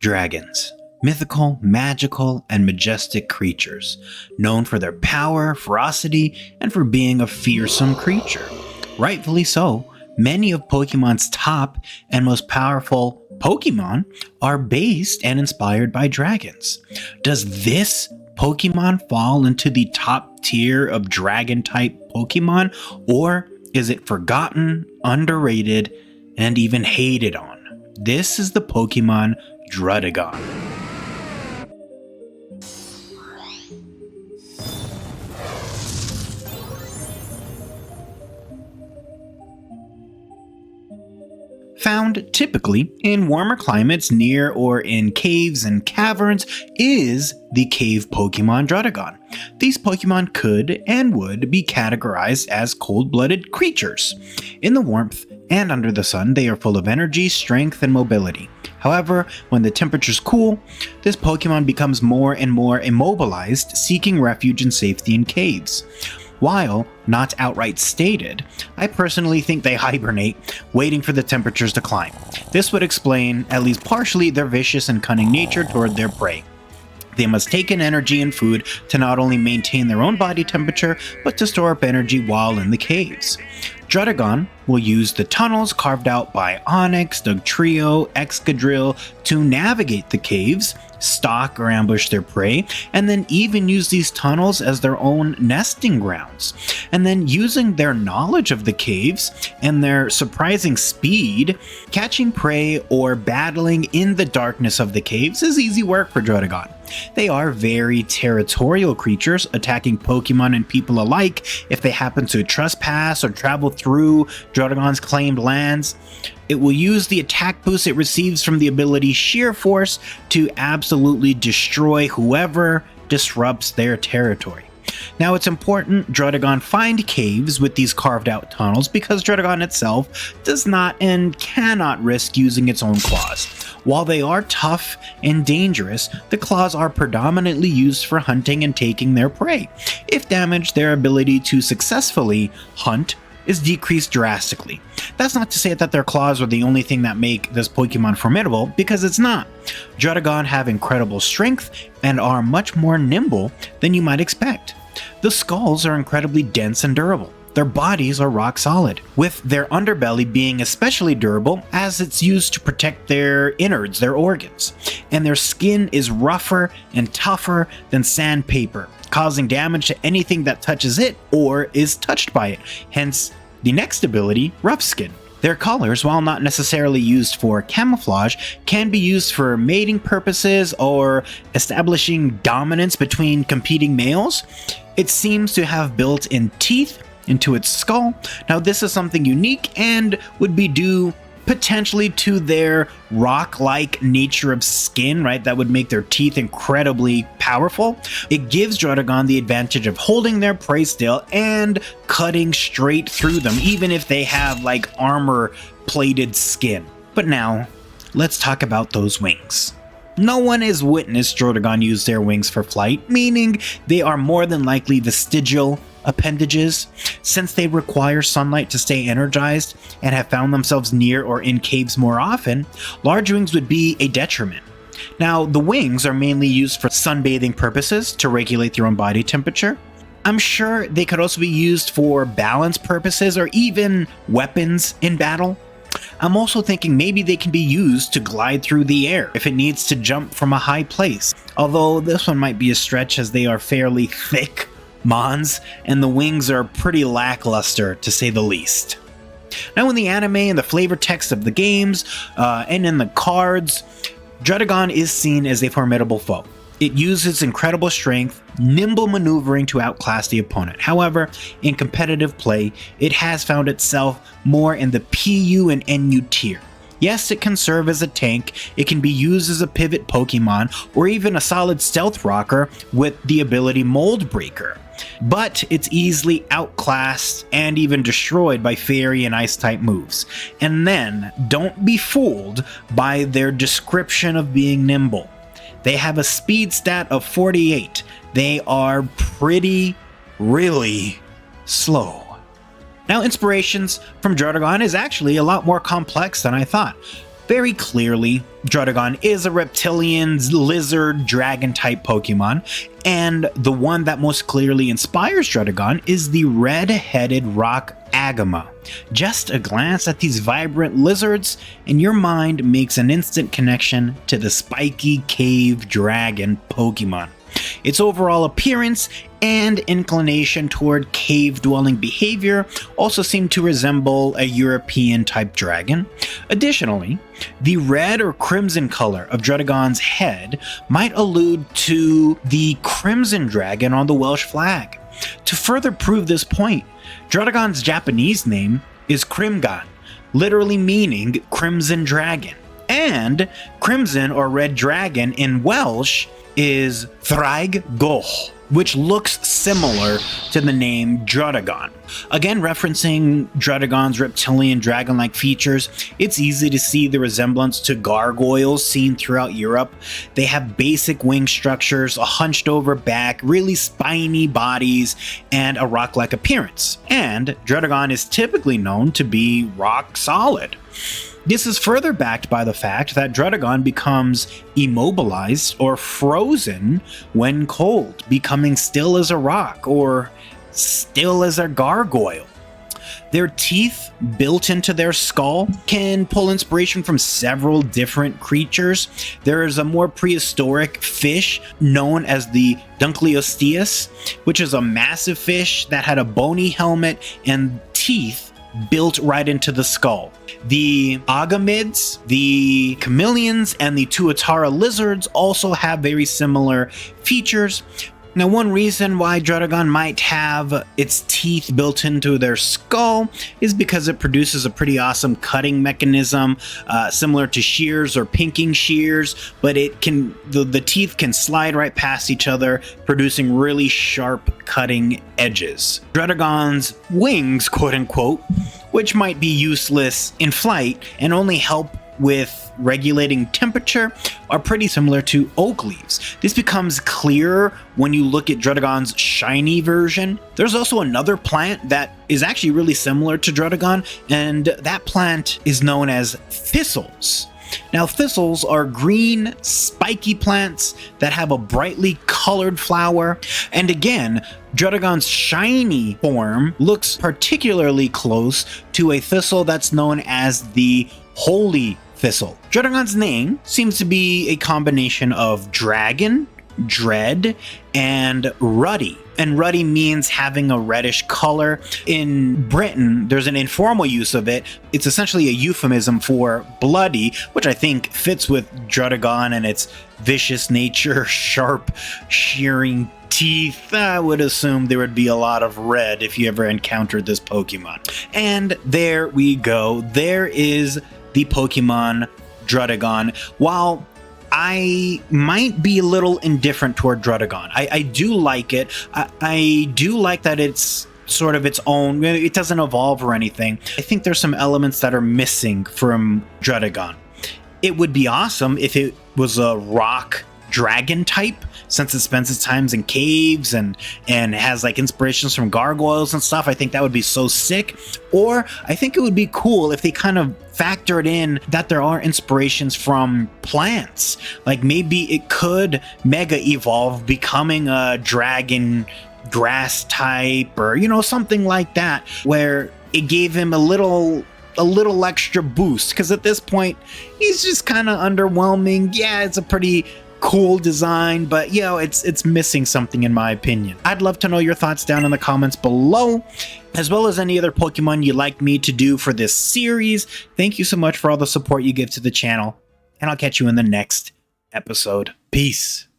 Dragons. Mythical, magical, and majestic creatures, known for their power, ferocity, and for being a fearsome creature. Rightfully so, many of Pokemon's top and most powerful Pokemon are based and inspired by dragons. Does this Pokemon fall into the top tier of dragon-type Pokemon, or is it forgotten, underrated, and even hated on? This is the Pokémon Druddigon. Found typically in warmer climates near or in caves and caverns is the cave Pokemon Druddigon. These Pokemon could and would be categorized as cold-blooded creatures. In the warmth and under the sun, they are full of energy, strength, and mobility. However, when the temperatures cool, this Pokemon becomes more and more immobilized, seeking refuge and safety in caves. While not outright stated, I personally think they hibernate, waiting for the temperatures to climb. This would explain, at least partially, their vicious and cunning nature toward their prey. They must take in energy and food to not only maintain their own body temperature, but to store up energy while in the caves. Druddigon will use the tunnels carved out by Onyx, Dugtrio, Excadrill to navigate the caves, stalk or ambush their prey, and then even use these tunnels as their own nesting grounds. And then using their knowledge of the caves and their surprising speed, catching prey or battling in the darkness of the caves is easy work for Druddigon. They are very territorial creatures, attacking Pokemon and people alike if they happen to trespass or travel through Druddigon's claimed lands. It will use the attack boost it receives from the ability Sheer Force to absolutely destroy whoever disrupts their territory. Now, it's important Druddigon find caves with these carved out tunnels because Druddigon itself does not and cannot risk using its own claws. While they are tough and dangerous, the claws are predominantly used for hunting and taking their prey. If damaged, their ability to successfully hunt is decreased drastically. That's not to say that their claws are the only thing that make this Pokemon formidable, because it's not. Druddigon have incredible strength and are much more nimble than you might expect. The skulls are incredibly dense and durable. Their bodies are rock solid, with their underbelly being especially durable as it's used to protect their innards, their organs. And their skin is rougher and tougher than sandpaper, causing damage to anything that touches it or is touched by it, hence the next ability, Rough Skin. Their colors, while not necessarily used for camouflage, can be used for mating purposes or establishing dominance between competing males. It seems to have built-in teeth into its skull. Now, this is something unique and would be due potentially to their rock-like nature of skin, right? That would make their teeth incredibly powerful. It gives Druddigon the advantage of holding their prey still and cutting straight through them, even if they have like armor-plated skin. But now, let's talk about those wings. No one has witnessed Druddigon use their wings for flight, meaning they are more than likely vestigial appendages. Since they require sunlight to stay energized and have found themselves near or in caves more often, large wings would be a detriment. Now, the wings are mainly used for sunbathing purposes to regulate their own body temperature. I'm sure they could also be used for balance purposes or even weapons in battle. I'm also thinking maybe they can be used to glide through the air if it needs to jump from a high place. Although this one might be a stretch as they are fairly thick mons and the wings are pretty lackluster to say the least. Now, in the anime and the flavor text of the games and in the cards, Druddigon is seen as a formidable foe. It uses incredible strength, nimble maneuvering to outclass the opponent. However, in competitive play, it has found itself more in the PU and NU tier. Yes, it can serve as a tank, it can be used as a pivot Pokemon, or even a solid stealth rocker with the ability Mold Breaker. But it's easily outclassed and even destroyed by Fairy and Ice type moves. And then, don't be fooled by their description of being nimble. They have a speed stat of 48. They are really slow. Now, inspirations from Druddigon is actually a lot more complex than I thought. Very clearly, Druddigon is a reptilian, lizard, dragon type Pokemon, and the one that most clearly inspires Druddigon is the red-headed rock Agama. Just a glance at these vibrant lizards, and your mind makes an instant connection to the spiky cave dragon Pokemon. Its overall appearance and inclination toward cave-dwelling behavior also seem to resemble a European-type dragon. Additionally, the red or crimson color of Druddigon's head might allude to the crimson dragon on the Welsh flag. To further prove this point, Druddigon's Japanese name is Crimgon, literally meaning crimson dragon, and crimson or red dragon in Welsh is Thraig Goch, which looks similar to the name Druddigon. Again, referencing Druddigon's reptilian dragon-like features, it's easy to see the resemblance to gargoyles seen throughout Europe. They have basic wing structures, a hunched over back, really spiny bodies, and a rock-like appearance. And Druddigon is typically known to be rock solid. This is further backed by the fact that Druddigon becomes immobilized or frozen when cold, becoming still as a rock or still as a gargoyle. Their teeth built into their skull can pull inspiration from several different creatures. There is a more prehistoric fish known as the Dunkleosteus, which is a massive fish that had a bony helmet and teeth built right into the skull. The agamids, the chameleons, and the tuatara lizards also have very similar features. Now, one reason why Druddigon might have its teeth built into their skull is because it produces a pretty awesome cutting mechanism, similar to shears or pinking shears, but the teeth can slide right past each other, producing really sharp cutting edges. Druddigon's wings, quote unquote, which might be useless in flight and only help with regulating temperature, are pretty similar to oak leaves. This becomes clearer when you look at Druddigon's shiny version. There's also another plant that is actually really similar to Druddigon, and that plant is known as thistles. Now, thistles are green, spiky plants that have a brightly colored flower, and again, Druddigon's shiny form looks particularly close to a thistle that's known as the holy thistle. Druddigon's name seems to be a combination of dragon, dread, and ruddy. And ruddy means having a reddish color. In Britain, there's an informal use of it. It's essentially a euphemism for bloody, which I think fits with Druddigon and its vicious nature, sharp, shearing teeth. I would assume there would be a lot of red if you ever encountered this Pokemon. And there we go. There is the Pokemon Druddigon. While I might be a little indifferent toward Druddigon, I do like it. I do like that it's sort of its own. It doesn't evolve or anything. I think there's some elements that are missing from Druddigon. It would be awesome if it was a rock dragon type, since it spends its times in caves and has like inspirations from gargoyles and stuff. I think that would be so sick. Or I think it would be cool if they kind of factored in that there are inspirations from plants. Like maybe it could mega evolve, becoming a dragon grass type, or something like that, where it gave him a little extra boost, because at this point he's just kind of underwhelming. Yeah, it's a pretty cool design, but it's missing something in my opinion. I'd love to know your thoughts down in the comments below, as well as any other Pokemon you'd like me to do for this series. Thank you so much for all the support you give to the channel, and I'll catch you in the next episode. Peace.